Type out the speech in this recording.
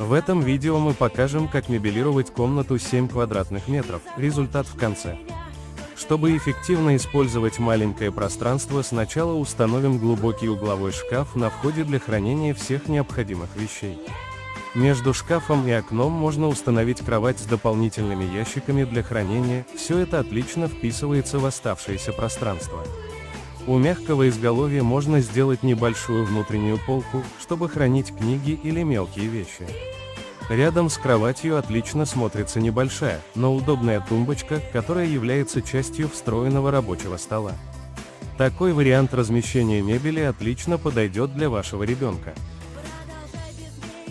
В этом видео мы покажем, как мебелировать комнату 7 квадратных метров, результат в конце. Чтобы эффективно использовать маленькое пространство, сначала установим глубокий угловой шкаф на входе для хранения всех необходимых вещей. Между шкафом и окном можно установить кровать с дополнительными ящиками для хранения, все это отлично вписывается в оставшееся пространство. У мягкого изголовья можно сделать небольшую внутреннюю полку, чтобы хранить книги или мелкие вещи. Рядом с кроватью отлично смотрится небольшая, но удобная тумбочка, которая является частью встроенного рабочего стола. Такой вариант размещения мебели отлично подойдет для вашего ребенка.